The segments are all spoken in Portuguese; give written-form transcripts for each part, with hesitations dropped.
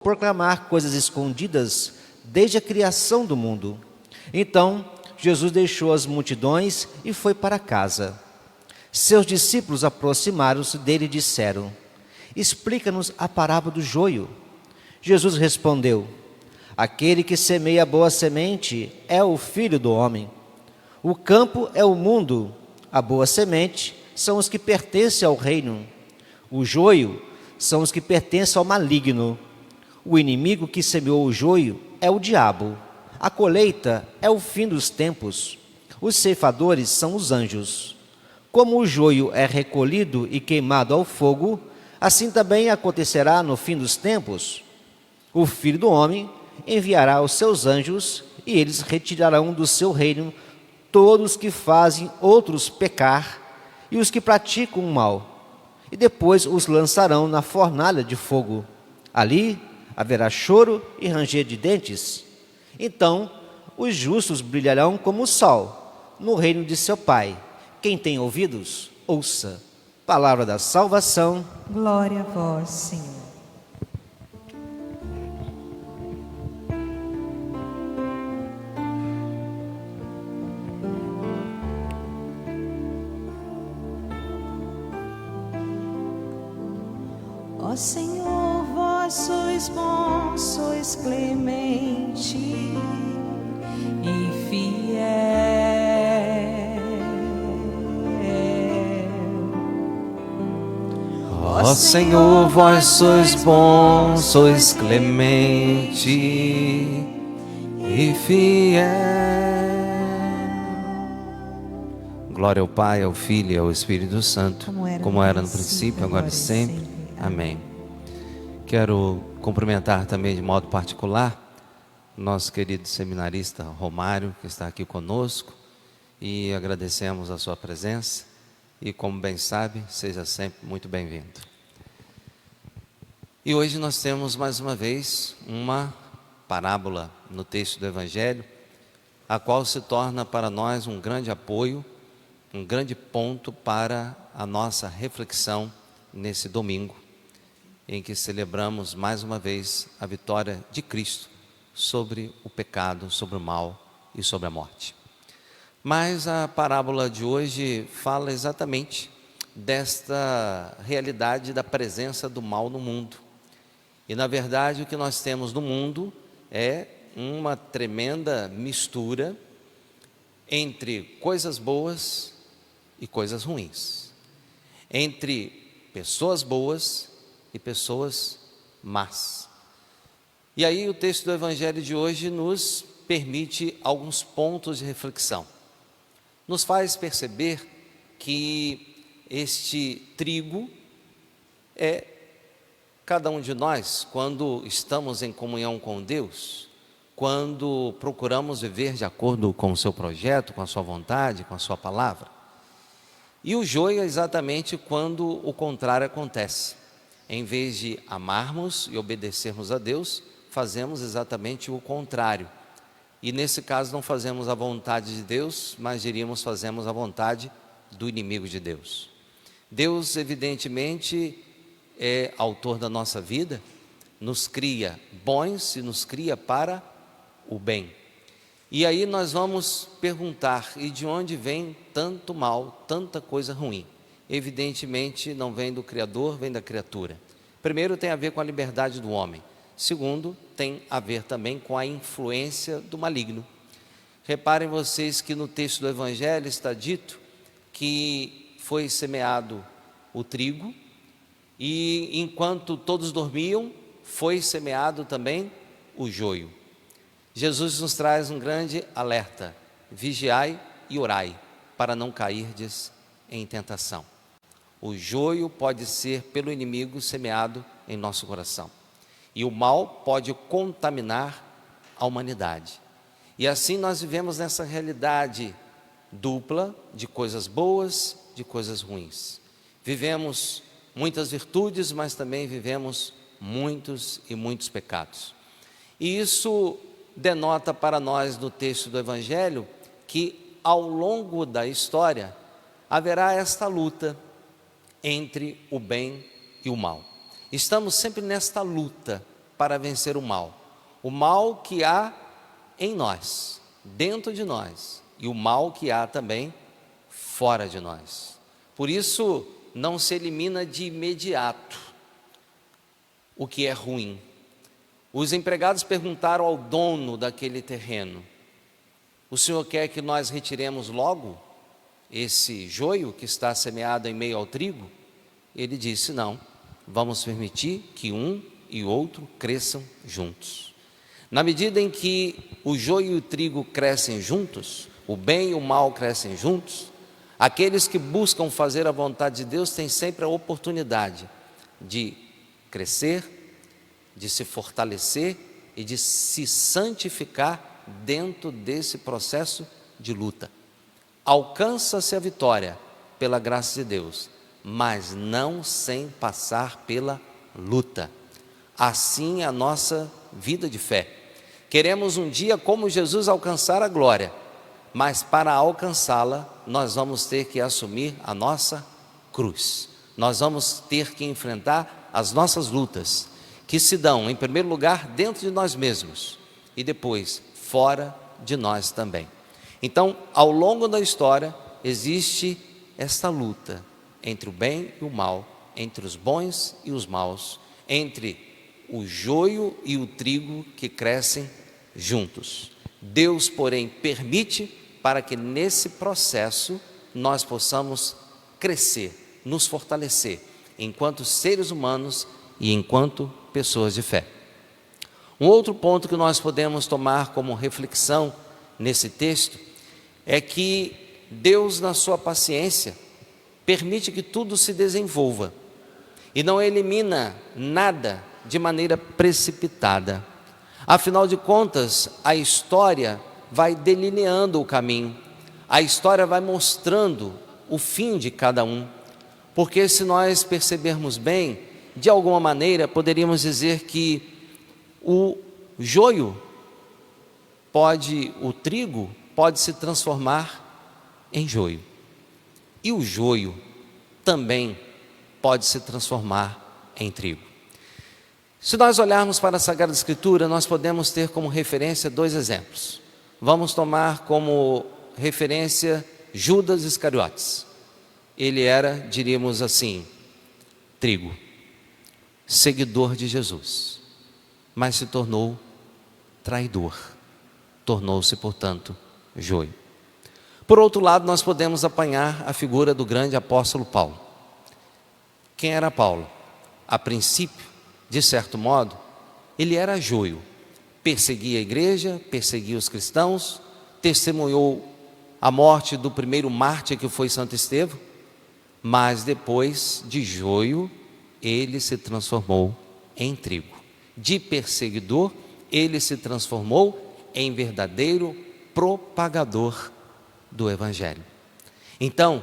proclamar coisas escondidas desde a criação do mundo. Então, Jesus deixou as multidões e foi para casa. Seus discípulos aproximaram-se dele e disseram: explica-nos a parábola do joio. Jesus respondeu: aquele que semeia a boa semente é o Filho do homem. O campo é o mundo, a boa semente são os que pertencem ao reino. O joio são os que pertencem ao maligno. O inimigo que semeou o joio é o diabo. A colheita é o fim dos tempos. Os ceifadores são os anjos. Como o joio é recolhido e queimado ao fogo, assim também acontecerá no fim dos tempos. O Filho do homem enviará os seus anjos e eles retirarão do seu reino todos que fazem outros pecar e os que praticam o mal, e depois os lançarão na fornalha de fogo. Ali haverá choro e ranger de dentes. Então os justos brilharão como o sol no reino de seu Pai. Quem tem ouvidos, ouça. Palavra da salvação. Glória a vós, Senhor. Ó Senhor, vós sois bom, sois clemente e fiel. Ó Senhor, vós sois bom, sois clemente e fiel. Glória ao Pai, ao Filho e ao Espírito Santo, como era no princípio, agora e sempre. Amém. Quero cumprimentar também de modo particular nosso querido seminarista Romário, que está aqui conosco, e agradecemos a sua presença e, como bem sabe, seja sempre muito bem-vindo. E hoje nós temos mais uma vez uma parábola no texto do Evangelho, a qual se torna para nós um grande apoio, um grande ponto para a nossa reflexão nesse domingo, em que celebramos mais uma vez a vitória de Cristo sobre o pecado, sobre o mal e sobre a morte. Mas a parábola de hoje fala exatamente desta realidade da presença do mal no mundo. E na verdade o que nós temos no mundo é uma tremenda mistura entre coisas boas e coisas ruins, entre pessoas boas e pessoas más. E aí o texto do Evangelho de hoje nos permite alguns pontos de reflexão. Nos faz perceber que este trigo é cada um de nós, quando estamos em comunhão com Deus, quando procuramos viver de acordo com o seu projeto, com a sua vontade, com a sua palavra. E o joio é exatamente quando o contrário acontece. Em vez de amarmos e obedecermos a Deus, fazemos exatamente o contrário. E nesse caso não fazemos a vontade de Deus, mas diríamos fazemos a vontade do inimigo de Deus. Deus evidentemente é autor da nossa vida, nos cria bons e nos cria para o bem. E aí nós vamos perguntar, e de onde vem tanto mal, tanta coisa ruim? Evidentemente não vem do Criador, vem da criatura. Primeiro tem a ver com a liberdade do homem. Segundo, tem a ver também com a influência do maligno. Reparem vocês que no texto do Evangelho está dito que foi semeado o trigo, e enquanto todos dormiam, foi semeado também o joio. Jesus nos traz um grande alerta: vigiai e orai, para não cairdes em tentação. O joio pode ser pelo inimigo semeado em nosso coração, e o mal pode contaminar a humanidade. E assim nós vivemos nessa realidade dupla de coisas boas, de coisas ruins. Vivemos muitas virtudes, mas também vivemos muitos e muitos pecados. E isso denota para nós no texto do Evangelho que ao longo da história haverá esta luta entre o bem e o mal. Estamos sempre nesta luta para vencer o mal que há em nós, dentro de nós, e o mal que há também fora de nós. Por isso, não se elimina de imediato o que é ruim. Os empregados perguntaram ao dono daquele terreno: o senhor quer que nós retiremos logo esse joio que está semeado em meio ao trigo? Ele disse: não, vamos permitir que um e outro cresçam juntos. Na medida em que o joio e o trigo crescem juntos, o bem e o mal crescem juntos, aqueles que buscam fazer a vontade de Deus têm sempre a oportunidade de crescer, de se fortalecer e de se santificar dentro desse processo de luta. Alcança-se a vitória pela graça de Deus, mas não sem passar pela luta. Assim é a nossa vida de fé. Queremos um dia, como Jesus, alcançar a glória, mas para alcançá-la, nós vamos ter que assumir a nossa cruz. Nós vamos ter que enfrentar as nossas lutas, que se dão, em primeiro lugar, dentro de nós mesmos e depois fora de nós também. Então, ao longo da história, existe esta luta entre o bem e o mal, entre os bons e os maus, entre o joio e o trigo que crescem juntos. Deus, porém, permite para que nesse processo nós possamos crescer, nos fortalecer, enquanto seres humanos e enquanto pessoas de fé. Um outro ponto que nós podemos tomar como reflexão nesse texto é que Deus, na sua paciência, permite que tudo se desenvolva e não elimina nada de maneira precipitada. Afinal de contas, a história vai delineando o caminho, a história vai mostrando o fim de cada um, porque se nós percebermos bem, de alguma maneira poderíamos dizer que o trigo pode se transformar em joio, e o joio também pode se transformar em trigo. Se nós olharmos para a Sagrada Escritura, nós podemos ter como referência dois exemplos. Vamos tomar como referência Judas Iscariotes. Ele era, diríamos assim, trigo, seguidor de Jesus, mas se tornou traidor, tornou-se, portanto, joio. Por outro lado, nós podemos apanhar a figura do grande apóstolo Paulo. Quem era Paulo? A princípio, de certo modo, ele era joio, perseguia a igreja, perseguia os cristãos, testemunhou a morte do primeiro mártir que foi Santo Estevão, mas depois de joio, ele se transformou em trigo. De perseguidor, ele se transformou em verdadeiro propagador do Evangelho. Então,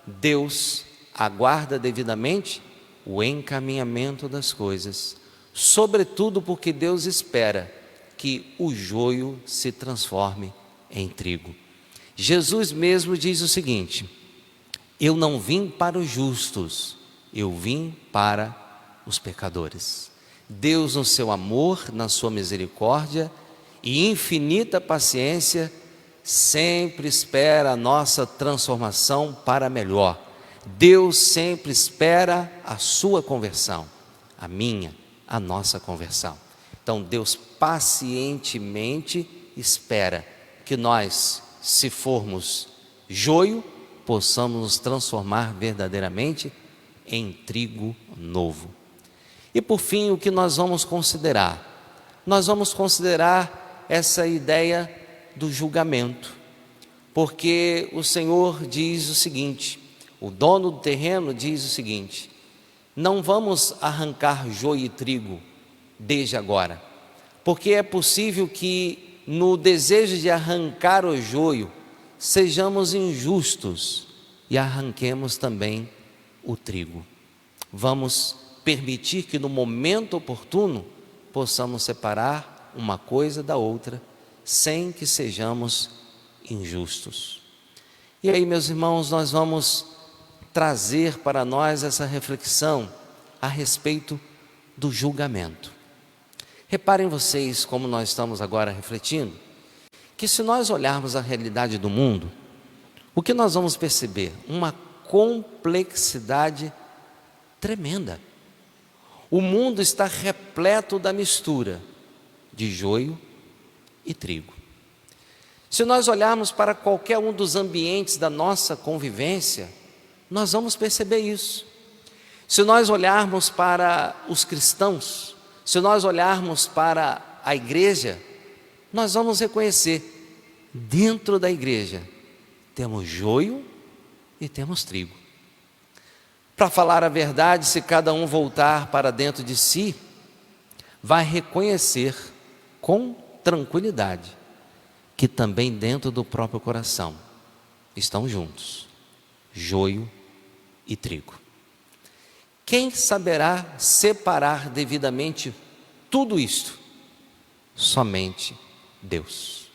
Deus aguarda devidamente o encaminhamento das coisas, sobretudo porque Deus espera que o joio se transforme em trigo. Jesus mesmo diz o seguinte: eu não vim para os justos, eu vim para os pecadores. Deus, no seu amor, na sua misericórdia e infinita paciência, sempre espera a nossa transformação para melhor. Deus sempre espera a sua conversão, a minha, a nossa conversão. Então Deus pacientemente espera que nós, se formos joio, possamos nos transformar verdadeiramente em trigo novo. E por fim, o que nós vamos considerar? Nós vamos considerar essa ideia do julgamento, porque o Senhor diz o seguinte, o dono do terreno diz o seguinte: não vamos arrancar joio e trigo desde agora, porque é possível que no desejo de arrancar o joio, sejamos injustos e arranquemos também o trigo. Vamos permitir que no momento oportuno possamos separar uma coisa da outra, sem que sejamos injustos. E aí, meus irmãos, nós vamos trazer para nós essa reflexão a respeito do julgamento. Reparem vocês como nós estamos agora refletindo, que se nós olharmos a realidade do mundo, o que nós vamos perceber? Uma complexidade tremenda. O mundo está repleto da mistura de joio e trigo. Se nós olharmos para qualquer um dos ambientes da nossa convivência, nós vamos perceber isso. Se nós olharmos para os cristãos, se nós olharmos para a igreja, nós vamos reconhecer, dentro da igreja, temos joio e temos trigo. Para falar a verdade, se cada um voltar para dentro de si, vai reconhecer com tranquilidade que também dentro do próprio coração estão juntos, joio e trigo. Quem saberá separar devidamente tudo isto? Somente Deus.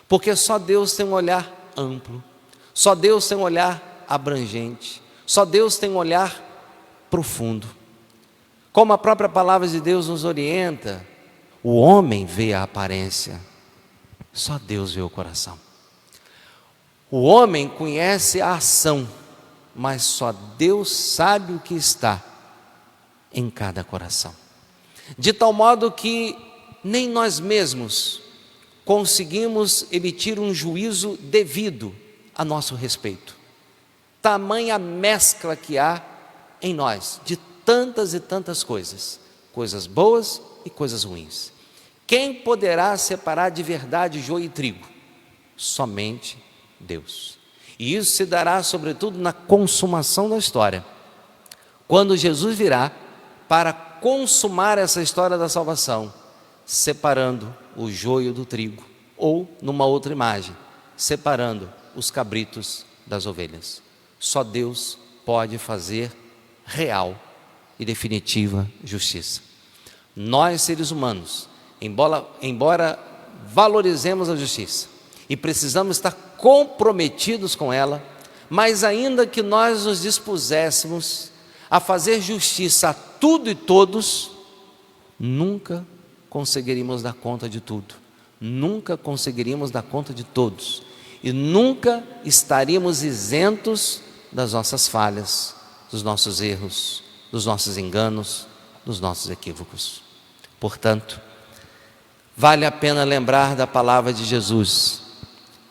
Porque só Deus tem um olhar amplo, só Deus tem um olhar abrangente, só Deus tem um olhar profundo. Como a própria palavra de Deus nos orienta, o homem vê a aparência, só Deus vê o coração. O homem conhece a ação, mas só Deus sabe o que está em cada coração. De tal modo que nem nós mesmos conseguimos emitir um juízo devido a nosso respeito. Tamanha mescla que há em nós, de tantas e tantas coisas, coisas boas e coisas ruins. Quem poderá separar de verdade joio e trigo? Somente Deus. E isso se dará sobretudo na consumação da história, quando Jesus virá para consumar essa história da salvação, separando o joio do trigo, ou numa outra imagem, separando os cabritos das ovelhas. Só Deus pode fazer real e definitiva justiça. Nós, seres humanos, embora valorizemos a justiça e precisamos estar comprometidos com ela, mas ainda que nós nos dispuséssemos a fazer justiça a tudo e todos, nunca conseguiríamos dar conta de tudo, nunca conseguiríamos dar conta de todos, e nunca estaríamos isentos das nossas falhas, dos nossos erros, dos nossos enganos, dos nossos equívocos. Portanto, vale a pena lembrar da palavra de Jesus: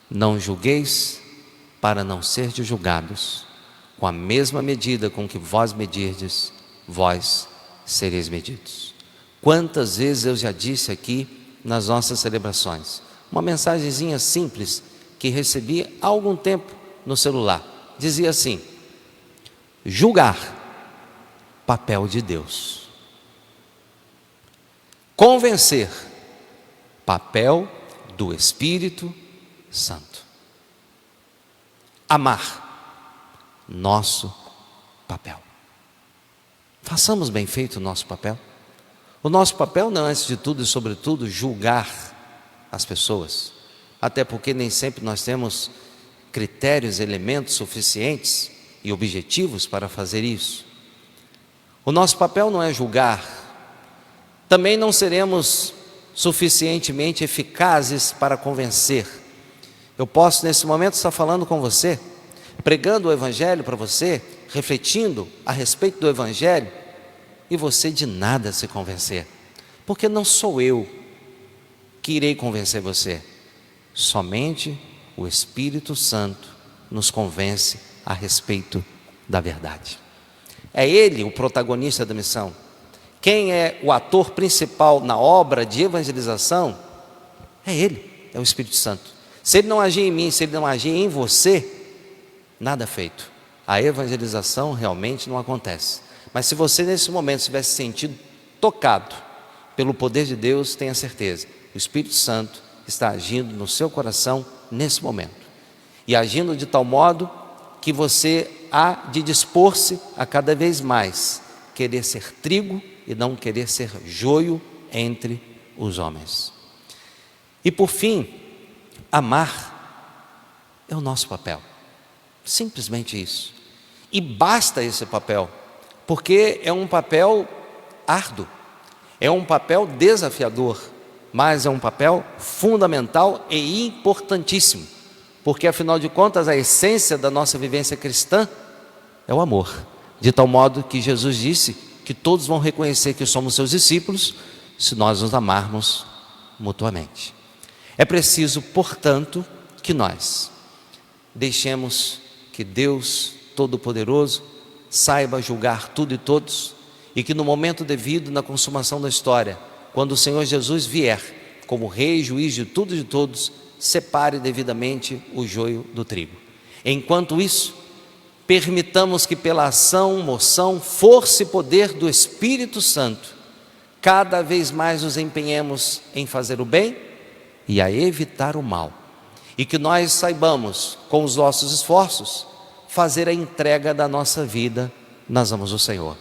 não julgueis para não serdes julgados, com a mesma medida com que vós medirdes, vós sereis medidos. Quantas vezes eu já disse aqui nas nossas celebrações, uma mensagenzinha simples que recebi há algum tempo no celular, dizia assim: julgar, papel de Deus; convencer, papel do Espírito Santo; amar, nosso papel. Façamos bem feito o nosso papel. O nosso papel não é, antes de tudo e sobretudo, julgar as pessoas, até porque nem sempre nós temos critérios, elementos suficientes e objetivos para fazer isso. O nosso papel não é julgar. Também não seremos suficientemente eficazes para convencer. Eu posso nesse momento estar falando com você, pregando o Evangelho para você, refletindo a respeito do Evangelho, e você de nada se convencer, porque não sou eu que irei convencer você, somente o Espírito Santo nos convence a respeito da verdade. É Ele o protagonista da missão. Quem é o ator principal na obra de evangelização? É Ele, é o Espírito Santo. Se Ele não agir em mim, se Ele não agir em você, nada feito. A evangelização realmente não acontece. Mas se você nesse momento tiver se sentido tocado pelo poder de Deus, tenha certeza, o Espírito Santo está agindo no seu coração nesse momento, e agindo de tal modo que você há de dispor-se a cada vez mais querer ser trigo e não querer ser joio entre os homens. E por fim, amar é o nosso papel, simplesmente isso, e basta esse papel, porque é um papel árduo, É um papel desafiador, mas é um papel fundamental e importantíssimo, porque afinal de contas a essência da nossa vivência cristã é o amor, de tal modo que Jesus disse que todos vão reconhecer que somos seus discípulos se nós nos amarmos mutuamente. É preciso, portanto, que nós deixemos que Deus Todo-Poderoso saiba julgar tudo e todos, e que no momento devido, na consumação da história, quando o Senhor Jesus vier como rei, juiz de tudo e de todos, separe devidamente o joio do trigo. Enquanto isso, permitamos que pela ação, moção, força e poder do Espírito Santo, cada vez mais nos empenhemos em fazer o bem e a evitar o mal. E que nós saibamos, com os nossos esforços, fazer a entrega da nossa vida nas mãos do Senhor.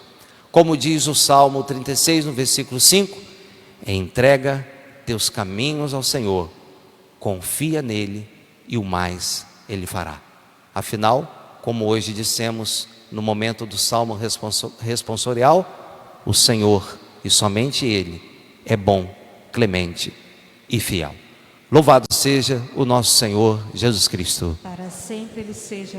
Como diz o Salmo 36, no versículo 5, entrega teus caminhos ao Senhor, confia nele e o mais ele fará. Afinal, como hoje dissemos no momento do Salmo responsorial, o Senhor e somente Ele é bom, clemente e fiel. Louvado seja o nosso Senhor Jesus Cristo. Para sempre Ele seja